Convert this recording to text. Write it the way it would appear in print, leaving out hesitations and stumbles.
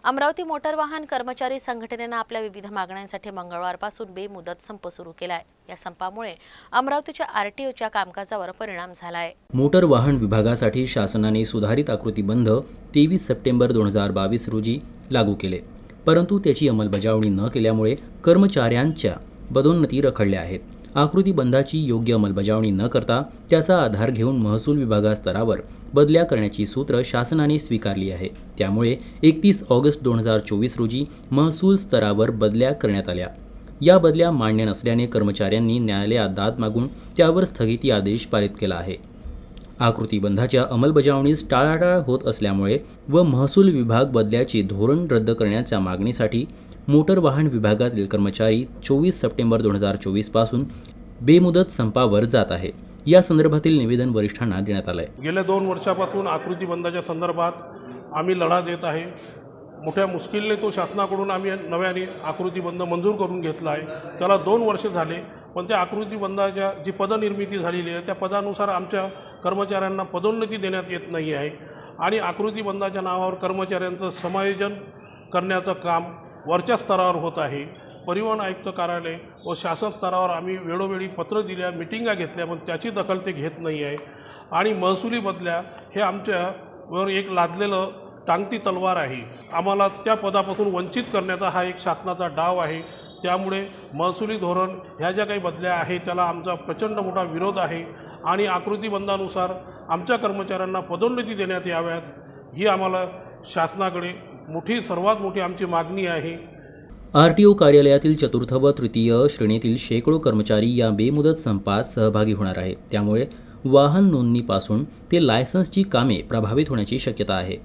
Amravati motor वाहन कर्मचारी संघटनेने आपल्या विविध मागण्यांसाठी मंगळवारपासून बेमुदत संप सुरू केला आहे। या संपामुळे अमरावतीच्या आरटीओच्या कामकाजावर परिणाम झाला आहे। मोटार वाहन विभागासाठी शासनाने सुधारित आकृतीबंध 23 सप्टेंबर 2022 रोजी लागू केले, परंतु त्याची अंमलबजावणी न केल्यामुळे कर्मचाऱ्यांच्या पदोन्नती रखडल्या आहेत। आकृतीबंधाची योग्य अंमलबजावणी न करता त्याचा आधार घेऊन महसूल विभागास्तरावर बदल्या करण्याची सूत्र शासनाने स्वीकारली आहे। त्यामुळे 31 ऑगस्ट 2024 रोजी महसूल स्तरावर बदल्या करण्यात आल्या। या बदल्या मान्य नसल्याने कर्मचाऱ्यांनी न्यायालयात दाद मागून त्यावर स्थगिती आदेश पारित केला आहे। आकृतीबंधाच्या अंमलबजावणीस टाळाटाळ होत असल्यामुळे व महसूल विभाग बदल्याचे धोरण रद्द करण्याच्या मागणीसाठी मोटर वाहन विभागातील कर्मचारी 24 सप्टेंबर 2024 पासून बेमुदत संपावर जात आहे। या संदर्भातील निवेदन वरिष्ठांना देण्यात आले आहे। गेल्या 2 वर्षापासून आकृतीबंधाच्या संदर्भात आम्ही लढा देत आहे। मोठ्या मुश्किलने तो शासनाकडून आम्ही नव्याने आकृतीबंध मंजूर करून घेतला आहे। त्याला 2 वर्ष झाले, पण त्या आकृतीबंधाच्या जी पदनिर्मिती झालेली आहे त्या पदानुसार आमच्या कर्मचाऱ्यांना पदोन्नती देण्यात येत नाही आहे आणि आकृतीबंधाच्या नावावर कर्मचाऱ्यांचं समायोजन करण्याचं काम वरच्या स्तरावर होत आहे। परिवहन आयुक्त कार्यालय व शासन स्तरावर आम्ही वेळोवेळी पत्र दिल्या, मिटिंगा घेतल्या, पण त्याची दखल ते घेत नाही आहे आणि महसुली बदल्या हे आमच्यावर एक लादलेलं टांगती तलवार आहे। आम्हाला त्या पदापासून वंचित करण्याचा हा एक शासनाचा डाव आहे। त्यामुळे महसुली धोरण ह्या ज्या काही बदल्या आहेत त्याला आमचा प्रचंड मोठा विरोध आहे आणि आकृतीबंधानुसार आमच्या कर्मचाऱ्यांना पदोन्नती देण्यात याव्यात ही आम्हाला शासनाकडे सर्वात मोठी आमची मागणी आहे। आरटीओ कार्यालयातील चतुर्थ व तृतीय श्रेणीतील शेकडो कर्मचारी या बेमुदत संपात सहभागी होणार आहेत। त्यामुळे वाहन नोंदणीपासून ते लायसन्सची कामे प्रभावित होण्याची शक्यता आहे।